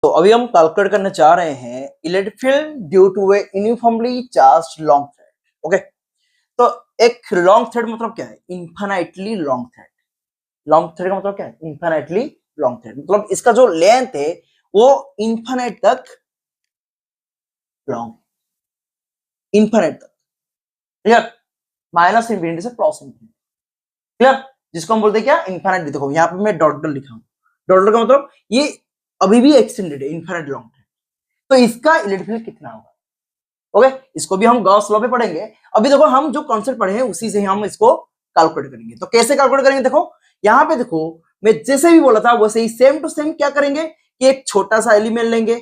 तो अभी हम कैलकुलेट करने जा रहे हैं electric field due to a uniformly charged long thread. Okay, तो एक लॉन्ग थ्रेड मतलब क्या है? Infinitely long thread. Long thread का मतलब क्या है? इन्फिनाइटली लॉन्ग थ्रेड, मतलब इसका जो लेंथ है वो इन्फिनाइट तक लॉन्ग, इन्फिनाइट तक। क्लियर? माइनस इंफिनिटी से प्लस इंफिनिटी। क्लियर? जिसको हम बोलते हैं क्या? इन्फिनाइट। देखो यहाँ पे मैं डॉट लिखा हूं। डॉट का मतलब ये अभी भी एक्सटेंडेड है, इन्फिनाइट लॉन्ग थ्रेड। तो इसका इलेक्ट्रिक फील्ड कितना होगा? ओके, इसको भी हम गॉस लॉ पे पढ़ेंगे। अभी देखो हम जो कॉन्सेप्ट पढ़े हैं उसी से हम इसको कैलकुलेट करेंगे। तो कैसे कैलकुलेट करेंगे? देखो यहाँ पे, देखो मैं जैसे भी बोला था वैसे ही सेम टू सेम क्या करेंगे कि एक छोटा सा एलिमेंट लेंगे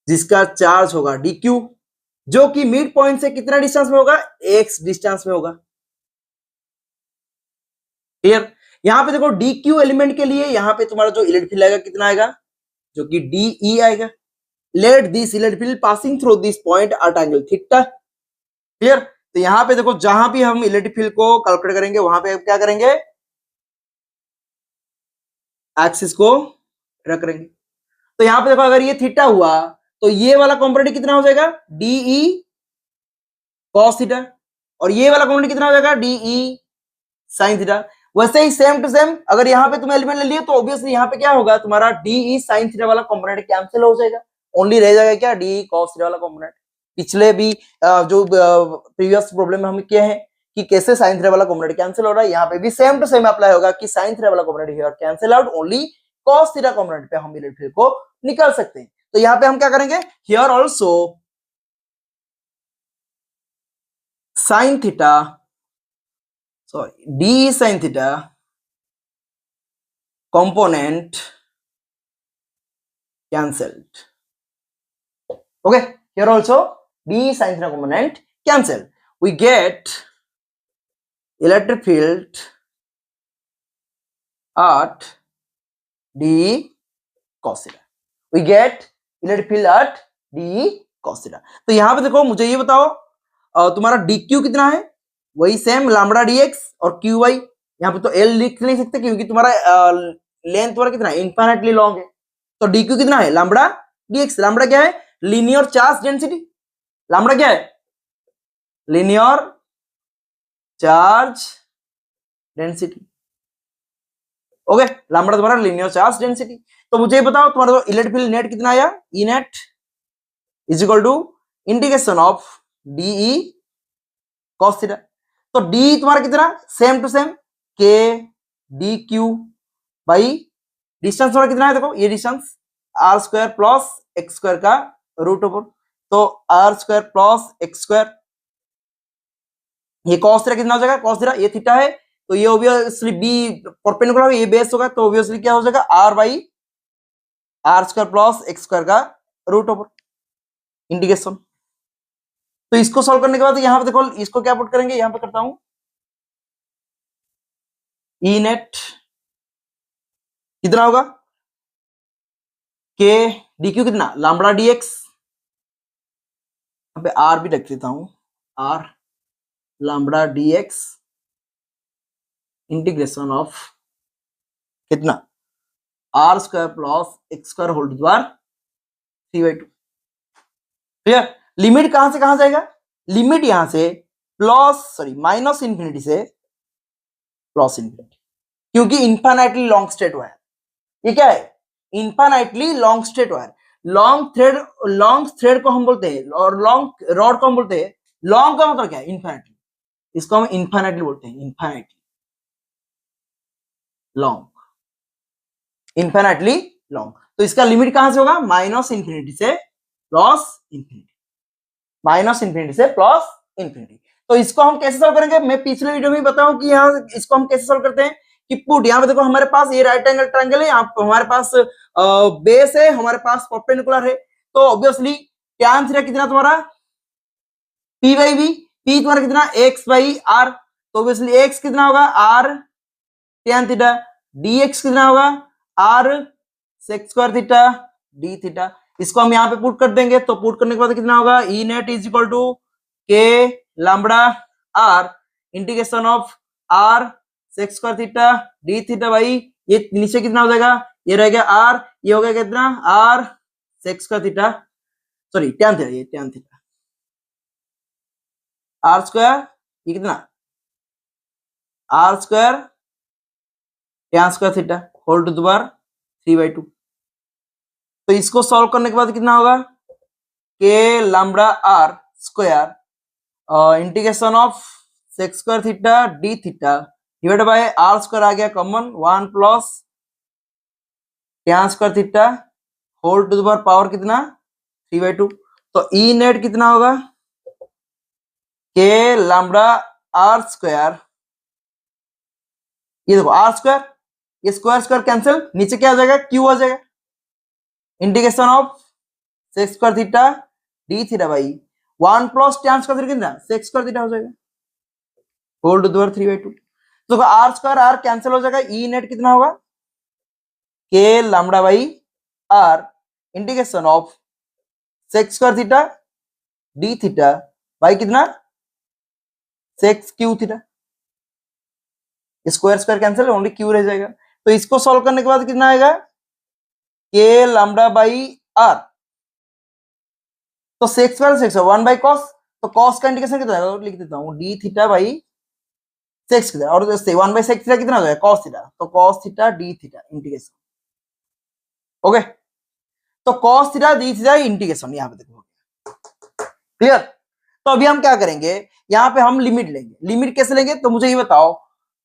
जिसका चार्ज होगा dq, जो कि मिड पॉइंट से कितना डिस्टेंस में होगा? x डिस्टेंस में होगा। क्लियर? यहाँ पे देखो dq एलिमेंट के लिए यहाँ पे तुम्हारा जो इलेक्ट्रिक फील्ड आएगा कितना आएगा? जो कि de आएगा। Let this electric field passing through this point at angle theta. Clear? तो यहाँ पे देखो जहां भी हम इलेक्ट्रिक फील्ड को कैलकुलेट करेंगे वहां पे क्या करेंगे? एक्सिस को रख करेंगे। तो यहाँ पे देखो अगर ये थीटा हुआ तो ये वाला कंपोनेंट कितना हो जाएगा? D E cos theta. और ये वाला कंपोनेंट कितना हो जाएगा? D E sine theta. वैसे ही सेम टू सेम अगर यहाँ पे तुम एलिमेंट ले लिए तो ऑब्वियसली यहाँ पे क्या होगा? तुम्हारा डीई साइन थीटा वाला कंपोनेंट कैंसिल हो जाएगा। ओनली रह जाएगा क्या? डीई कॉस थीटा वाला कंपोनेंट। पिछले भी जो प्रीवियस प्रॉब्लम में हम किए हैं कि कैसे साइन थीटा वाला कंपोनेंट कैंसिल हो रहा है, यहाँ पे भी सेम टू सेम अप्लाई होगा कि साइन थीटा वाला component here cancel out, only cos theta component पे हम इलेक्ट्रिक फील्ड को निकाल सकते हैं। तो यहाँ पे हम क्या करेंगे? Here also sign theta, sorry D sine theta component cancelled. Okay, here also d sin theta component cancelled. We get electric field at d cos theta. We get electric field at d cos theta. तो यहां पे देखो मुझे ये बताओ तुम्हारा dq कितना है? वही सेम लैम्बडा dx और qy। यहाँ पे तो l लिख नहीं सकते क्योंकि तुम्हारा लेंथ वाला कितना है? इनफाइनाइटली लॉन्ग है। तो dq कितना है? Lambda dx। लैम्बडा क्या है? Linear charge density. लैम्बडा क्या है? Linear charge density. Okay, lambda तुम्हारा लीनियर चार्ज डेंसिटी। तो मुझे बताओ तुम्हारा तो इलेक्ट्रिक फील्ड नेट कितना आया? E net is equal to integration of dE cos theta. तो डी तुम्हारा कितना? Same to same k d q by distance तुम्हारा कितना है? देखो ये distance r square plus x square का रूट ओवर। तो r square plus x square, ये कॉस थीटा कितना हो जाएगा? कॉस थीटा ये थीटा है तो ये ऑब्वियसली बी परपेंडिकुलर है, ये बेस होगा तो ऑब्वियसली क्या हो जाएगा? R by are square plus x square का रूट ओवर इंटीग्रेशन। तो इसको सॉल्व करने के बाद यहाँ पे देखो इसको क्या पुट करेंगे? यहाँ पे करता हूं ई नेट कितना होगा? के डी क्यू कितना? Lambda dx. यहाँ पे आर भी रख देता हूं, r lambda dx integration of कितना? Are square plus x square whole to the power 3/2। Clear? Limit कहां से कहां जाएगा? लिमिट यहां से माइनस इंफिनिटी से प्लस इंफिनिटी, क्योंकि इनफाइनाइटली लॉन्ग स्ट्रेट वायर। ये क्या है? Infinitely long straight wire. Long thread को हम बोलते हैं और लॉन्ग रॉड को हम बोलते हैं। लॉन्ग का मतलब क्या है? इनफाइनाइटली। इसको हम इनफाइनाइटली बोलते हैं, इनफाइनाइटली लॉन्ग, इनफाइनाइटली लॉन्ग। तो इसका लिमिट कहां से होगा? माइनस इंफिनिटी से प्लस इंफिनिटी, माइनस इंफिनिटी से प्लस इंफिनिटी। तो इसको हम कैसे सॉल्व करेंगे? मैं पिछले वीडियो में बताऊं कि यहाँ इसको हम कैसे सॉल्व करते हैं कि पुट यहाँ पे देखो हमारे पास ये राइट एंगल ट्रायंगल है, हमारे पास बेस है, हमारे पास परपेंडिकुलर है। तो ऑब्वियसली tan थीटा कितना तुम्हारा? p by B. p तुम्हारा कितना? x by are. तो ऑब्वियसली x कितना होगा? r tan थीटा। dx कितना होगा? r sec square theta d theta. इसको हम यहाँ पे पुट कर देंगे तो पुट करने के बाद कितना होगा? E net is equal to K lambda R integration of r sec square theta d theta by ये नीचे कितना हो जाएगा? ये रह गया आर, ये हो गया कितना आर सेक्स का थीटा, सॉरी टैन थीटा, ये टैन थीटा आर स्क्वायर, ये कितना are square tan square theta whole to the power 3/2। तो इसको सॉल्व करने के बाद कितना होगा के lambda r square integration of sec square theta D theta divide by r square आ गया common 1 plus tan square theta whole to the power कितना 3/2। तो ई नेट कितना होगा के लैम्बडा आर स्क्वायर, ये देखो आर स्क्वायर, ये स्क्वायर स्क्वायर कैंसिल, नीचे क्या आ जाएगा क्यू आ जाएगा, integration of sec square theta D theta by 1 plus tan square theta कितना सेक्स स्क्वायर थीटा हो जाएगा होल टू द पावर 3/2। तो आर स्क्वायर आर कैंसिल हो जाएगा, ई नेट कितना होगा के lambda by r integration of sec square theta D theta by कितना sec cube theta, square square cancel only cube रह जाएगा। तो इसको सॉल्व करने के बाद कितना आएगा के लैम्बडा बाई आर, तो sec square sec 1 by cos, तो कॉस का इंटीग्रेशन कितना है लिख देता हूं d theta by sec theta, और 1 बाई सेक्स थीटा कितना हो जाएगा कॉस थीटा, तो cos theta D theta integration, okay. तो cos theta D theta integration यहां पे देखो क्लियर। तो अभी हम क्या करेंगे, यहाँ पे हम लिमिट लेंगे। लिमिट कैसे लेंगे तो मुझे ये बताओ।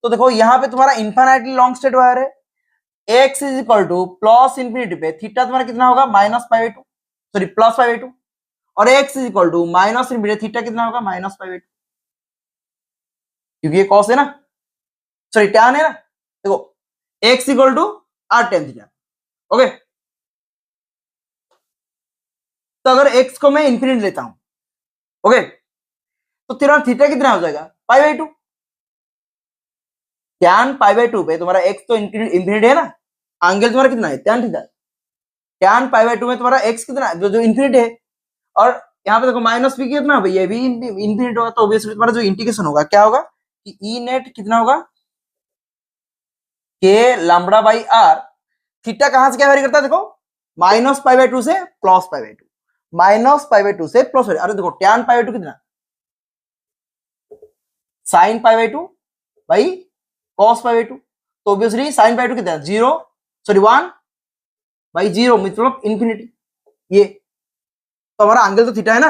तो देखो यहाँ पे तुम्हारा इनफाइनाइटली लॉन्ग स्टेट वायर है, x is equal to plus infinity पे थीटा तुम्हारा कितना होगा -π/2, सॉरी +π/2, और x is equal to minus infinity theta कितना होगा -π/2, क्योंकि ये कॉस है ना, सॉरी टैन है ना। देखो x equal to r tan theta, okay. तो अगर x को मैं इंफिनिटी लेता हूं, ओके, तो तेरा थीटा कितना हो जाएगा π/2, टैन π/2 पे तुम्हारा x तो इंफिनिटी है ना, एंगल तुम्हारा कितना है टैन थीटा, टैन π/2 में तुम्हारा x कितना जो इंफिनिटी है, और यहाँ पे देखो माइनस भी कितना भाई ये भी इंफिनिटी होगा, तो ऑब्वियसली तुम्हारा जो इंटीग्रेशन होगा क्या होगा कि ई नेट कितना होगा के लैम्बडा बाई आर, थीटा कहां से क्या वेरी करता है देखो -π/2 से +π/2, -π/2 से +π/2, अरे देखो टैन π/2 कितना sin π/2 बाई cos π/2, तो ऑब्वियसली sin π/2 कितना 0, सॉरी 1 बाई 0 मतलब इंफिनिटी, ये तो हमारा एंगल तो थीटा है ना,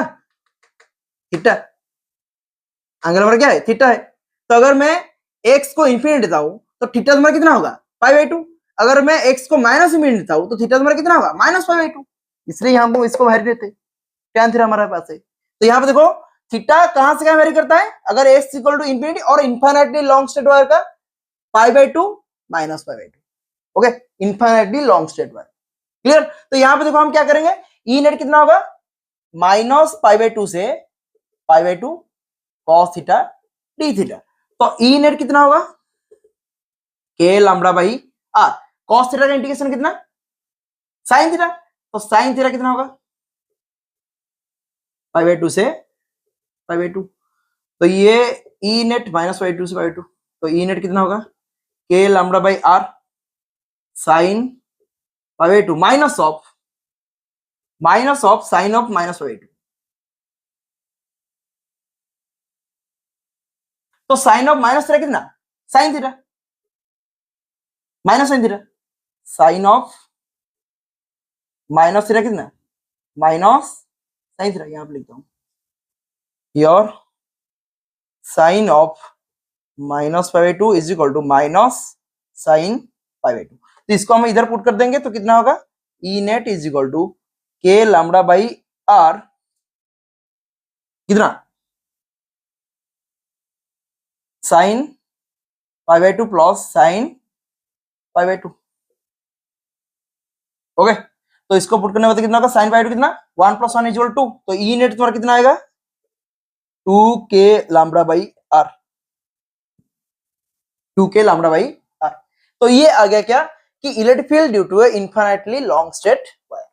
थीटा एंगल हमारा क्या है थीटा है। तो अगर मैं x को इंफिनिटी देता हूं तो थीटा तुम्हारा कितना होगा π/2, अगर मैं x को माइनस इंफिनिटी देता हूं तो थीटा तुम्हारा कितना होगा -π/2, इसलिए हम इसको वैरी लेते हैं, टैन थीटा हमारे पास है। तो यहाँ पे देखो थीटा कहां से क्या वैरी करता है, अगर x इक्वल टू इंफिनिटी और इनफाइनाइटली लॉन्ग स्टेट वायर का π/2 -π/2, okay, infinitely long straight wire clear. तो यहाँ पे देखो हम क्या करेंगे, ई नेट कितना होगा -π/2 से π/2 cos थीटा डी थीटा, तो ई नेट कितना होगा के lambda by R, cos theta का इंटीग्रेशन कितना sin थीटा, तो sin थीटा कितना होगा π/2 से π/2, तो ये ई नेट -π/2 से π/2, तो ई नेट कितना होगा के lambda by r sin π/2 minus of sin of -π/2, तो साइन ऑफ माइनस थीटा कितना sine theta minus sine theta, sine of minus theta कितना माइनस साइन थीटा, यहां पे लिखता हूं your sine of -π/2 is equal to minus sine π/2। तो इसको हम इधर पुट कर देंगे तो कितना होगा E net is equal to K lambda by are कितना साइन π/2 प्लस साइन π/2, ओके। तो इसको पुट करने के बाद कितना होगा साइन π/2 कितना 1 + 1 = 2, तो ई नेट तुम्हारा कितना आएगा 2k lambda by R, 2k lambda by are. तो ये आ गया क्या कि electric field due to infinitely long straight wire,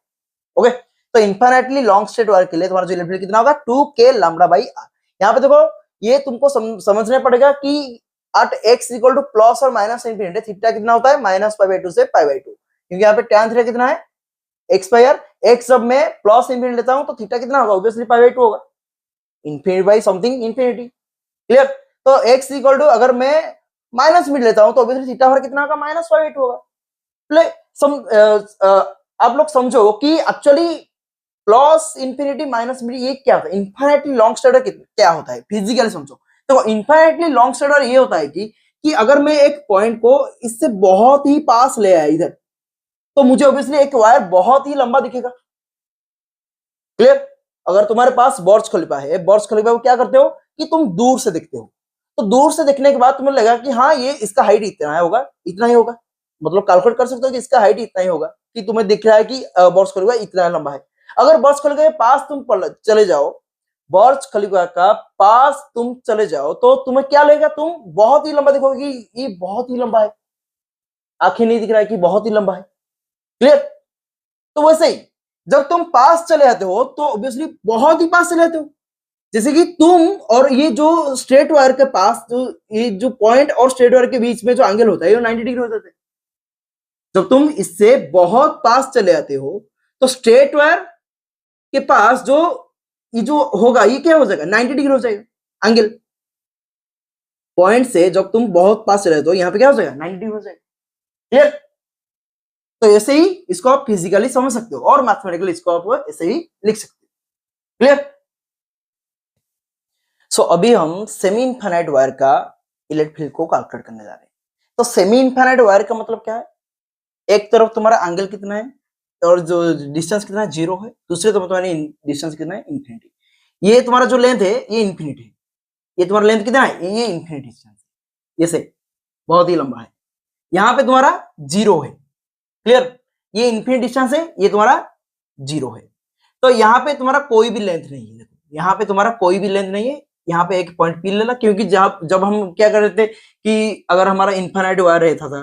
okay. तो इनफाइनाइटली लॉन्ग स्टेट वायर के लिए तुम्हारा जो इलेक्ट्रिक फील्ड कितना होगा 2k लैम्बडा बाई आर। यहाँ पे देखो ये तुमको समझना पड़ेगा कि at x equal to plus और माइनस इंफिनिटी थीटा कितना होता है -π/2 से π/2, क्योंकि यहाँ पे tan थीटा कितना है x पाई आर। x जब मैं प्लस इंफिनिटी लेता हूं तो थीटा कितना होगा, ऑब्वियसली पाई बाई 2 होगा, infinity by something infinity. Clear. तो x इक्वल टू अगर मैं माइनस मिड लेता हूं तो ऑब्वियसली थीटा हमारा कितना होगा, माइनस पाई बाई 2 होगा। आप लोग समझो कि actually plus infinity minus mid ये क्या होता है, इनफाइनाइटली लॉन्ग स्टैडर क्या होता है, फिजिकली समझो। तो इनफाइनाइटली लॉन्ग स्टैडर ये होता है कि अगर मैं एक पॉइंट को इससे बहुत ही पास ले आया इधर, तो मुझे ऑब्वियसली एक वायर बहुत ही लंबा दिखेगा। क्लियर। अगर तुम्हारे पास बुर्ज खलीफा है, बुर्ज खलीफा को क्या करते हो कि तुम दूर से देखते हो, तो दूर से देखने के बाद तुम्हें लगा कि हाँ ये इसका हाइट इतना होगा, इतना ही होगा, मतलब कैलकुलेट कर सकते हो कि इसका हाइट इतना ही होगा, कि तुम्हें दिख रहा है कि बुर्ज खलीफा इतना लंबा है। अगर बुर्ज खलीफा के पास तुम चले जाओ, बुर्ज खलीफा का पास तुम चले जाओ, तो तुम्हें क्या लगेगा, तुम बहुत ही लंबा देखोगे कि ये बहुत ही लंबा है, आंखें नहीं दिख रहा है कि बहुत ही लंबा है। क्लियर। तो वैसे ही जब तुम पास चले जाते हो तो ऑब्वियसली बहुत ही पास चले जाते हो, जैसे कि तुम और ये जो स्ट्रेट वायर के पास जो ये जो पॉइंट और स्ट्रेट वायर के बीच में जो एंगल होता है ये 90 डिग्री हो जाता है। जब तुम इससे बहुत पास चले जाते हो तो स्ट्रेट वायर के पास जो ये जो होगा ये क्या हो जाएगा, 90 डिग्री हो जाएगा एंगल। पॉइंट से जब तुम बहुत पास चले जाते हो यहाँ पे क्या हो जाएगा, 90 डिग्री हो जाएगा। क्लियर। तो ऐसे ही इसको आप फिजिकली समझ सकते हो और मैथमेटिकली इसको आप ऐसे ही लिख सकते हो। क्लियर। सो अभी हम सेमी इनफाइनाइट वायर का इलेक्ट्रिक फील्ड को कैलकुलेट करने जा रहे हैं। तो सेमी इनफाइनाइट वायर का मतलब क्या है, एक तरफ तुम्हारा एंगल कितना है और जो डिस्टेंस कितना है, 0 है, दूसरी तरफ तुम्हारा डिस्टेंस कितना है, इंफिनिटी। ये तुम्हारा जो लेंथ है ये इंफिनिटी है, ये तुम्हारा लेंथ कितना है, ये इंफिनिटी डिस्टेंस है, ये से बहुत ही लंबा है। यहाँ पे तुम्हारा 0 है। क्लियर। ये इंफिनिट डिस्टेंस है, ये तुम्हारा 0 है। तो यहाँ पे तुम्हारा कोई भी लेंथ नहीं है, देखो यहाँ पे तुम्हारा कोई भी लेंथ नहीं है। यहाँ पे एक पॉइंट पी लेना, क्योंकि जब हम क्या कर रहे थे कि अगर हमारा इनफाइनाइट वायर रहता था,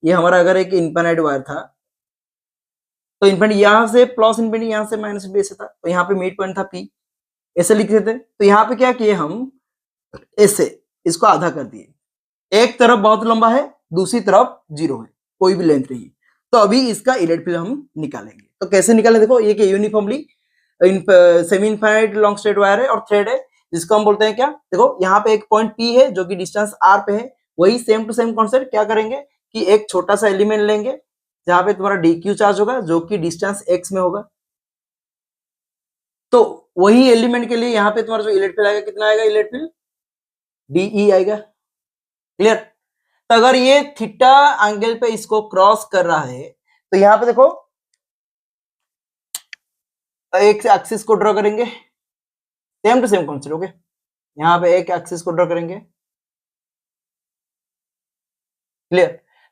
ये हमारा अगर एक इनफाइनाइट वायर था, तो इनफिनिट यहाँ से प्लस इनफिनिटी, यहाँ से माइनस इनफिनिटी ऐसे था, तो यहाँ पे मिड पॉइंट था पी, ऐसे लिख देते। तो यहाँ पे क्या किए हम, ऐसे इसको आधा कर दिए, एक तरफ बहुत लंबा है, दूसरी तरफ 0 है, कोई भी लेंथ नहीं है। तो अभी इसका इलेक्ट्रिक फील्ड हम निकालेंगे। तो कैसे निकाले, देखो ये uniformly semi infinite long straight wire है और थ्रेड है, जिसको हम बोलते हैं क्या, देखो यहाँ पे एक पॉइंट पी है जो कि डिस्टेंस आर पे है, वही सेम टू सेम कॉन्सेप्ट क्या करेंगे कि एक छोटा सा एलिमेंट लेंगे जहां पे तुम्हारा डी क्यू चार्ज होगा जो कि डिस्टेंस एक्स में होगा। तो वही एलिमेंट के लिए यहाँ पे तुम्हारा जो इलेक्ट्रिक फील्ड आएगा, कितना आएगा इलेक्ट्रिक फील्ड, डीई आएगा। क्लियर। तो अगर ये थीटा एंगल पे इसको क्रॉस कर रहा है, तो यहाँ पे देखो एक एक्सिस को ड्रॉ करेंगे, same to same concept. Okay, यहाँ पे एक एक्सिस को ड्रॉ करेंगे। क्लियर।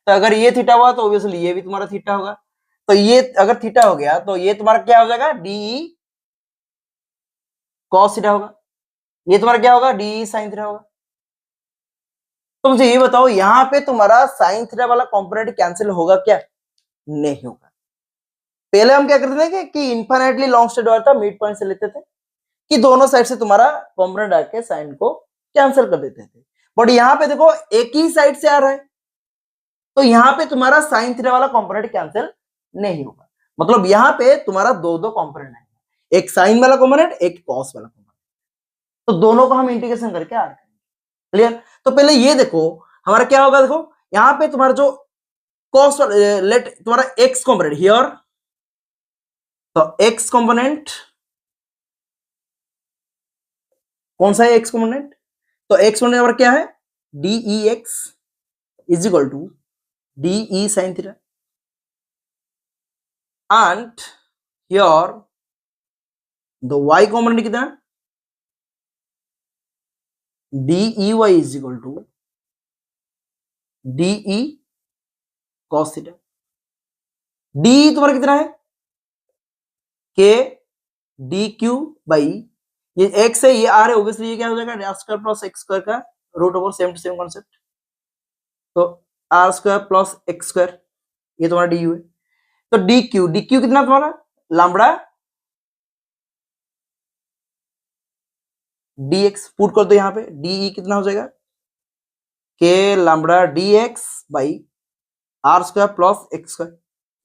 तो अगर ये थीटा हुआ तो ऑब्वियसली ये भी तुम्हारा थीटा होगा। तो ये अगर थीटा हो गया तो ये तुम्हारा क्या हो जाएगा, डी कॉस थीटा होगा, ये तुम्हारा क्या होगा, डी साइन थीटा होगा। तो मुझे ये बताओ यहाँ पे तुम्हारा साइन थीटा वाला कंपोनेंट कैंसिल होगा क्या, नहीं होगा। पहले हम क्या करते थे कि इनफाइनाइटली लॉन्ग स्ट्रेट वायर था, मिड पॉइंट से लेते थे कि दोनों साइड से तुम्हारा कंपोनेंट आके साइन को कैंसिल कर देते थे। बट यहाँ पे देखो एक ही साइड से आ रहा है, तो यहाँ पे तुम्हारा साइन थीटा वाला कंपोनेंट कैंसिल नहीं होगा। मतलब यहाँ पे तुम्हारा दो दो कंपोनेंट है, एक साइन वाला कंपोनेंट, एक कॉस वाला कंपोनेंट, तो दोनों को हम इंटीग्रेशन करके ऐड करेंगे। क्लियर। तो पहले ये देखो हमारा क्या होगा, देखो यहाँ पे तुम्हारा जो कॉस लेट तुम्हारा एक्स कंपोनेंट हियर, तो एक्स कंपोनेंट कौन सा है, एक्स कंपोनेंट, तो एक्स कंपोनेंट हमारा क्या है, dE x is equal to dE sine theta, and here the y component कितना, dE y is equal to dE cos theta. D तुम्हारा कितना है, के डी क्यू बाई, ये एक्स है, ये आर है, ऑब्वियसली ये क्या हो जाएगा, r square plus x square का root over, same to same concept. तो r square plus x square, ये तुम्हारा डी यू है। तो डी क्यू कितना तुम्हारा, लैम्बडा डी एक्स, पुट कर दो यहाँ पे, डी कितना हो जाएगा, K lambda D X by are square plus x square,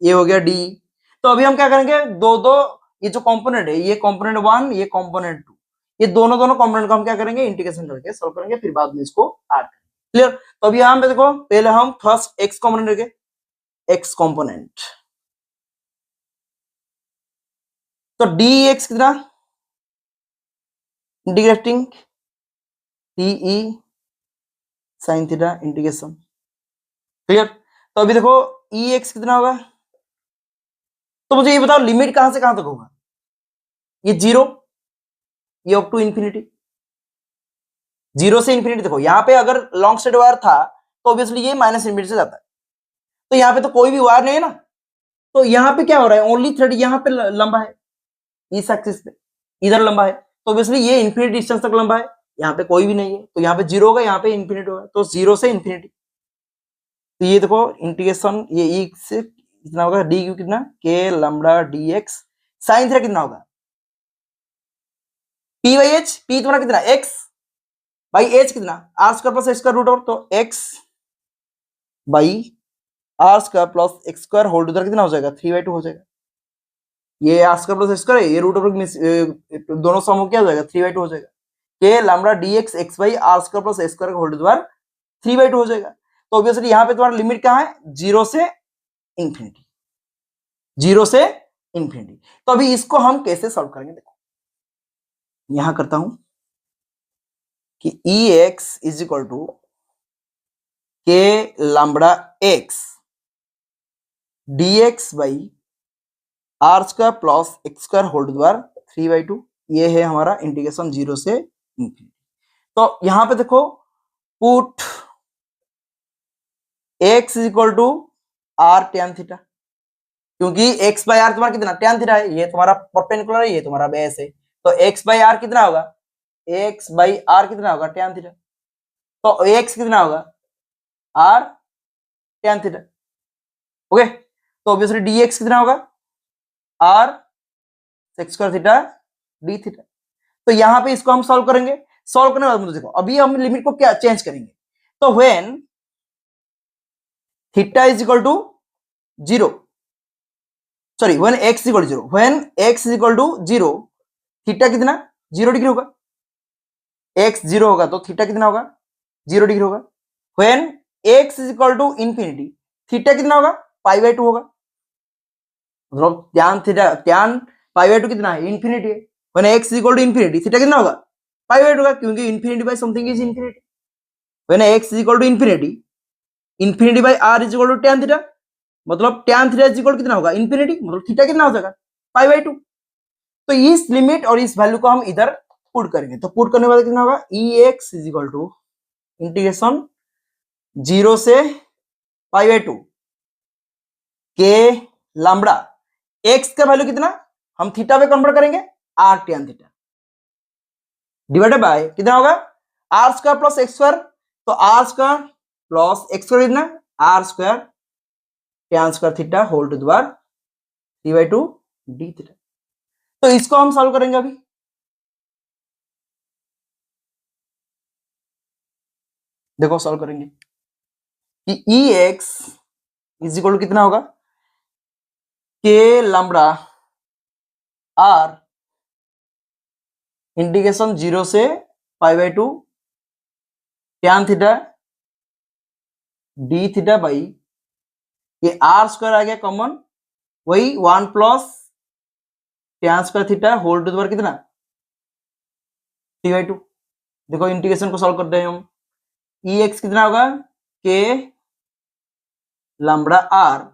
ये हो गया डी। तो अभी हम क्या करेंगे, दो दो ये जो कंपोनेंट है, ये कंपोनेंट 1, ये कंपोनेंट 2, ये दोनों दोनों कंपोनेंट को हम क्या करेंगे, इंटीग्रेशन करके सॉल्व करेंगे, फिर बाद में इसको ऐड करेंगे। क्लियर। तो अभी यहाँ पे देखो, पहले हम फर्स्ट एक्स कंपोनेंट लेंगे, एक्स कंपोनेंट। तो डी एक्स कितना, integrating T E sine theta integration. Clear. तो अभी देखो ई एक्स कितना होगा, तो मुझे ये बताओ लिमिट कहां से कहां तक होगा, ये जीरो, ये अप टू इंफिनिटी, जीरो से इंफिनिटी। देखो यहाँ पे अगर लॉन्ग स्ट्रेट वायर था तो ऑब्वियसली ये माइनस इंफिनिटी से जाता है, तो यहाँ पे तो कोई भी वायर नहीं है ना, तो यहाँ पे क्या हो रहा है, ओनली थ्रेड यहाँ पे लंबा है, इस एक्सिस पे इधर लंबा है, तो ऑब्वियसली ये इंफिनिटी डिस्टेंस तक लंबा है, यहाँ पे कोई भी नहीं है, तो यहाँ पे जीरो होगा, यहाँ पे इंफिनिटी होगा, तो जीरो से इंफिनिटी। तो ये देखो इंटीग्रेशन, ये ई से कितना होगा, डी क्यू कितना, k lambda D x sine theta कितना होगा, पी बाई एच, पी तुम्हारा कितना एक्स बाई एच कितना, are square plus x square root over, तो x by are square plus x square whole to the कितना हो जाएगा, 3/2 हो जाएगा। ये are square plus x square है, ये रूट ओवर दोनों सम हो क्या हो जाएगा, 3/2 हो जाएगा। K lambda D X X by are square plus x square whole to the power 3/2 हो जाएगा। तो ऑब्वियसली यहाँ पे तुम्हारा लिमिट कहाँ है, जीरो से इंफिनिटी, जीरो से इंफिनिटी। तो अभी इसको हम कैसे सॉल्व करेंगे, देखो यहां करता हूं कि E X is equal to K lambda X D X by are square plus x square whole to the power 3/2, ये है हमारा इंटीग्रेशन जीरो से इंफिनिटी। तो यहां पे देखो put x is equal to R tan theta, क्योंकि x by R तुम्हारा कितना टेन थीटा है, ये तुम्हारा परपेंडिकुलर है, ये तुम्हारा बेस है, तो x बाई आर कितना होगा, x बाई आर कितना होगा टेन थीटा, तो x कितना होगा आर टेन थीटा। ओके, तो ऑब्वियसली dx कितना होगा R sec square theta D theta. तो यहां पे इसको हम सॉल्व करेंगे, सॉल्व करने के बाद मुझे देखो अभी हम लिमिट को क्या चेंज करेंगे, तो when theta is equal to zero, sorry when x is equal to zero, when x is equal to zero, theta कितना 0 डिग्री होगा, x जीरो होगा तो थीटा कितना होगा 0 डिग्री होगा। When x is equal to infinity, theta कितना होगा π/2 होगा, मतलब tan थीटा tan π/2 कितना है इंफिनिटी है। When x is equal to infinity, theta कितना होगा π/2 होगा, क्योंकि infinity by something is infinity. When x is equal to infinity, infinity by r is equal to tan theta, मतलब tan थीटा इज इक्वल कितना होगा infinity, मतलब theta कितना हो जाएगा π/2। तो इस लिमिट और इस वैल्यू को हम इधर पुट करेंगे, तो पुट करने के बाद कितना होगा ex is equal to integration zero से π/2 के लैम्डा x का वैल्यू कितना, हम थीटा पे कन्वर्ट करेंगे r tan theta divided by कितना होगा r square plus x square, तो r square plus x square कितना are square tan square theta whole to the power 3/2 d theta. तो इसको हम सॉल्व करेंगे अभी, देखो सॉल्व करेंगे कि E X is equal to कितना होगा के लैम्डा आर इंटीग्रेशन जीरो से π/2 tan theta D theta by ये आर स्क्वायर आ गया कॉमन, वही 1 plus tan square theta whole to the power कितना 3/2। देखो इंटीग्रेशन को सॉल्व करते हैं हम, ई एक्स कितना होगा के लैम्डा आर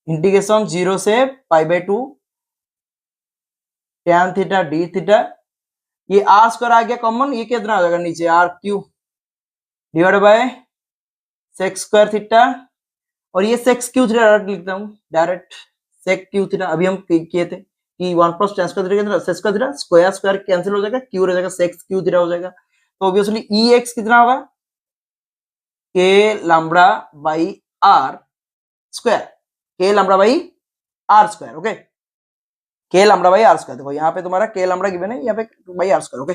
इंटीग्रेशन जीरो से π/2 tan थीटा डी थीटा, ये आर स्क्वायर आ गया कॉमन, ये कितना हो जाएगा नीचे R cube divide by sec square theta, और ये सेक्स क्यू थीटा डायरेक्ट लिखता हूं, डायरेक्ट सेक क्यू थीटा। अभी हम किए थे कि 1 प्लस tan स्क्वायर थीटा कितना sec square theta, square square cancel हो जाएगा, क्यू रह जाएगा सेक्स क्यू थीटा हो जाएगा। तो ऑब्वियसली ई एक्स कितना होगा के lambda by are square, K lambda by are square. Okay, K lambda by are square, देखो यहाँ पे तुम्हारा के लैम्डा गिवन है, यहाँ पे बाई आर स्क्वायर। ओके,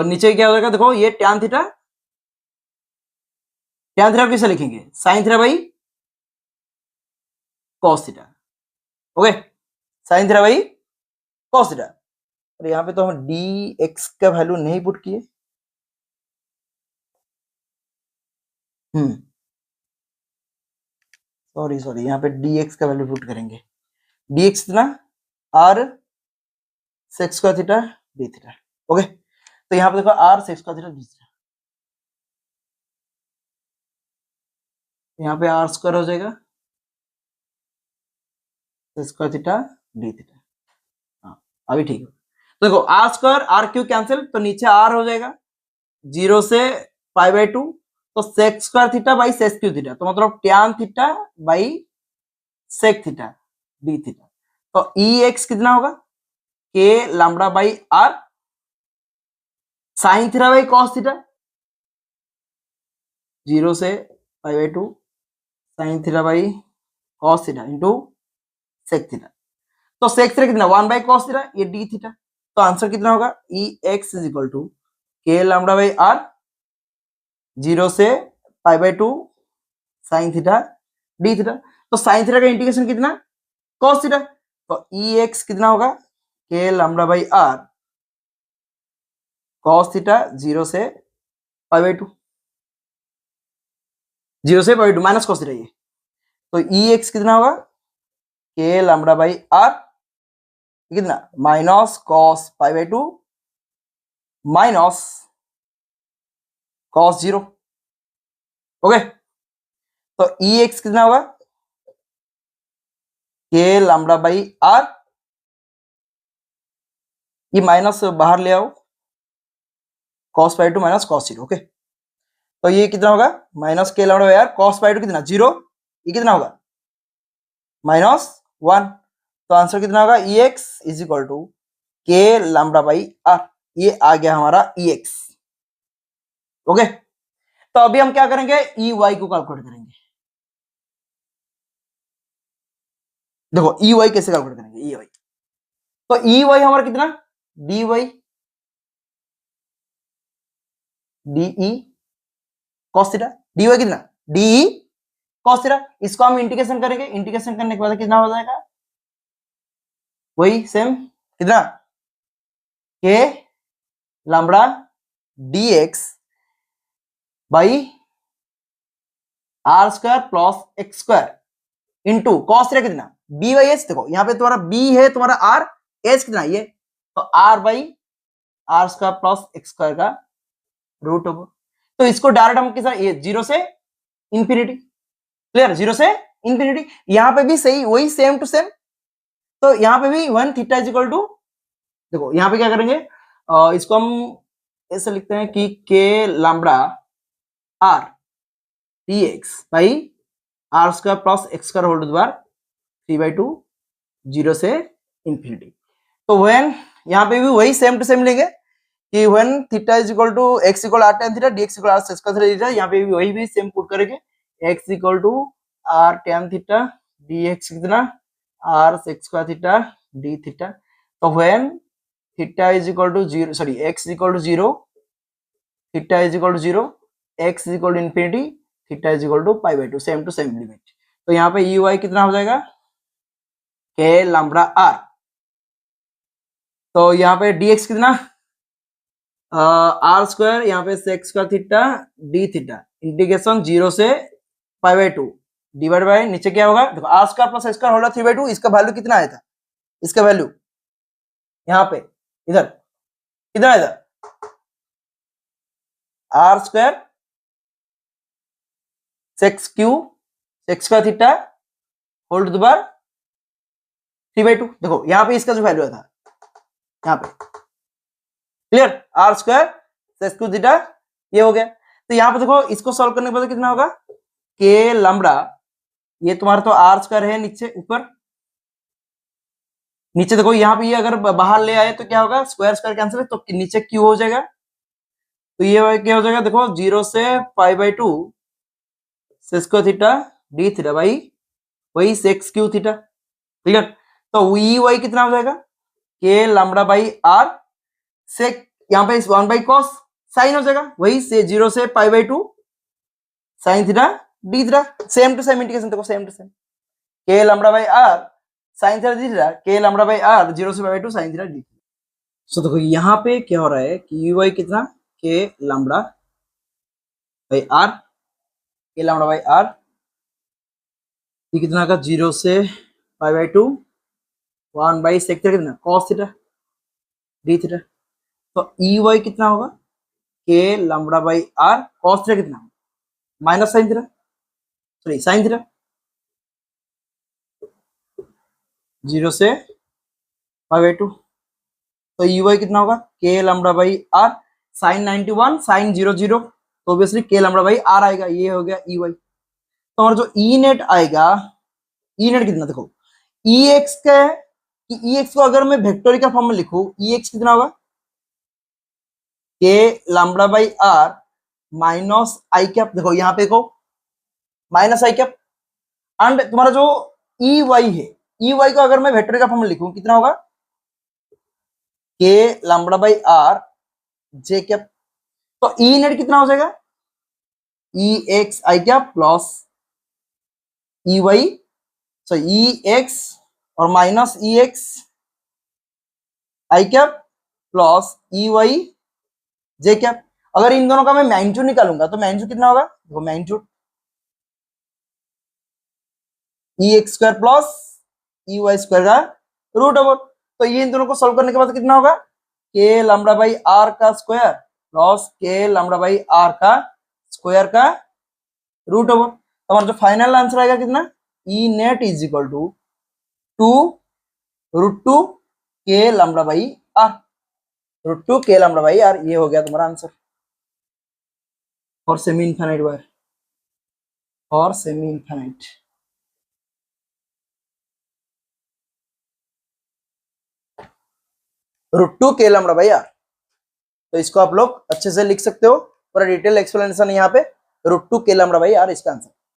नीचे क्या हो जाएगा देखो ये tan थीटा tan थीटा कैसे लिखेंगे, sin theta by cos theta. Okay, sin theta by cos theta. और यहाँ पे तो हम dx का वैल्यू नहीं पुट किए। सॉरी यहाँ पे dx का वैल्यू पुट करेंगे। dx कितना, r sec square theta d theta. Okay, तो यहाँ पे देखो r sec square theta d theta, यहाँ पे r स्क्वायर हो जाएगा sec square theta d theta. हाँ, अभी ठीक है। तो देखो r square r Q cancel, तो नीचे r हो जाएगा 0 से π/2, तो sec square theta by sec cube theta, तो मतलब tan theta by sec theta d theta. Theta ex कितना होगा, k lambda by r sin theta by cos theta, 0 से π/2 sin theta by cos theta into sec theta. तो sec theta कितना, 1 by cos theta, ये d theta. तो answer कितना होगा, ex is equal to k lambda by r 0 से π/2 sin theta d theta. तो sin theta का इंटीग्रेशन कितना, cos थीटा, तो ex कितना होगा, k lambda by r cos theta 0 से π/2, 0 से π/2 माइनस cos थीटा ये, तो ex कितना होगा, k लैम्डा बाई r कितना minus cos π/2 minus cos 0। Okay, तो ex कितना होगा, k लैम्डा बाई r, ये माइनस बाहर ले आओ, cos π/2 माइनस cos 0। ओके, तो ये कितना होगा, minus k lambda by r cos π/2 कितना 0, ये कितना होगा -1। तो आंसर कितना होगा, ex is equal to k lambda by r, ये आ गया हमारा ex। ओके, तो अभी हम क्या करेंगे, ey को कैलकुलेट करेंगे। देखो ey कैसे कैलकुलेट करेंगे, ey तो ey हमारा कितना, dy de cos theta, dy कितना de cos थीटा। इसको हम इंटीग्रेशन करेंगे, इंटीग्रेशन करने के बाद कितना हो जाएगा, वही सेम कितना, k lambda dx by r square plus x square into cos theta कितना b बाई h। देखो यहाँ पे तुम्हारा b है, तुम्हारा r, h कितना ये, तो r by r square plus x square का रूट होगा। तो इसको डायरेक्ट हम किस, ये 0 से इंफिनिटी, क्लियर, 0 से इंफिनिटी। यहाँ पे भी सही वही सेम टू सेम, तो यहाँ पे भी 1 थीटा इज इक्वल टू, देखो यहाँ पे क्या करेंगे, इसको हम ऐसे लिखते हैं कि k lambda r dx by r square plus x square whole to the power 3/2 0 से इंफिनिटी। तो व्हेन यहाँ पे भी वही सेम टू सेम लेंगे कि when theta is equal to x इक्वल r tan थीटा dx इक्वल r sec स्क्वायर थीटा, यहाँ पे भी वही भी सेम पुट करेंगे, x equal to r tan थीटा dx कितना r sec square theta d theta. तो when theta is equal to 0, sorry x equal to 0, theta is equal to 0, x is equal to infinity, theta is equal to π/2, same to same limit. तो यहाँ पे ey कितना हो जाएगा, k lambda r, तो यहाँ पे dx कितना r स्क्वायर, यहाँ पे sec square theta d theta integration 0 से π/2 डिवाइड बाय नीचे क्या होगा, देखो r square plus x square होगा 3/2, इसका वैल्यू कितना आया था, इसका वैल्यू यहाँ पे इधर कितना आया था, r square sec square theta whole to the power 3/2। देखो यहाँ पे इसका जो वैल्यू था, यहाँ पे clear, r square sec square theta ये हो गया। तो यहाँ पे देखो इसको सॉल्व करने के बाद कितना होगा, k लैम्डा, ये तुम्हारा तो r स्क्वायर है नीचे, ऊपर नीचे देखो यहाँ पे ये अगर बाहर ले आए तो क्या होगा, स्क्वायर स्क्वायर कैंसिल है, तो नीचे q हो जाएगा। तो ये क्या हो जाएगा, देखो 0 से π/2 sec square theta d theta by वही sec स्क्वायर थीटा, क्लियर। तो ey कितना हो जाएगा, k lambda by r sec, यहाँ पे 1 बाई cos साइन हो जाएगा, वही से 0 से π/2 sine theta D theta, same to same integration देखो, same to same k lambda by are sine theta D theta, k lambda by r 0 से by 2 sine theta D theta. So देखो यहाँ पे क्या हो रहा है कि यू वाई कितना, k lambda by r, k lambda by r ये कितना का 0 से pi by 2 1 by sec theta कितना कॉस थीटा डी थीटा। तो ई वाई कितना होगा, के lambda by r cos theta कितना minus sine theta, sorry sine theta 0 से पाई बाई 2। तो ई वाई कितना होगा, के lambda by are sine 91 sine 0 तो ऑब्वियसली के लैम्डा बाई आर आएगा, ये हो गया ई वाई। तो हमारा जो ई नेट आएगा, ई नेट कितना देखो ई एक्स का है कि ई एक्स को अगर मैं वेक्टोरियल फॉर्म में लिखूं, ई एक्स कितना होगा, के lambda by R minus I cap, देखो यहाँ पे देखो माइनस आई कैप, एंड तुम्हारा जो ई वाई है, ई वाई को अगर मैं वेक्टोरियल फॉर्म में लिखूं कितना होगा, के lambda by R J cap. तो ई नेट कितना हो जाएगा, ई एक्स आई कैप प्लस ई वाई, सो ई एक्स और माइनस ई एक्स आई कैप प्लस ई वाई जे कैप। अगर इन दोनों का मैं मैग्नीट्यूड निकालूंगा तो मैग्नीट्यूड कितना होगा, देखो magnitude e x square plus e y square का रूट ओवर। तो ये इन दोनों को सॉल्व करने के बाद कितना होगा, के लैम्डा बाई आर का स्क्वायर प्लस के लैम्डा बाई आर का स्क्वायर का रूट ओवर। तो हमारा जो फाइनल आंसर आएगा कितना, ई नेट इज इक्वल टू 2√2 के लैम्डा बाई आर, √2 के लैम्डा बाई आर, ये हो गया तुम्हारा answer for semi infinite wire, for semi infinite. √2 के लैम्डा बाई आर, तो इसको आप लोग अच्छे से लिख सकते हो, पूरा डिटेल एक्सप्लेनेशन यहाँ पे, √2 के लैम्डा बाई आर इसका आंसर।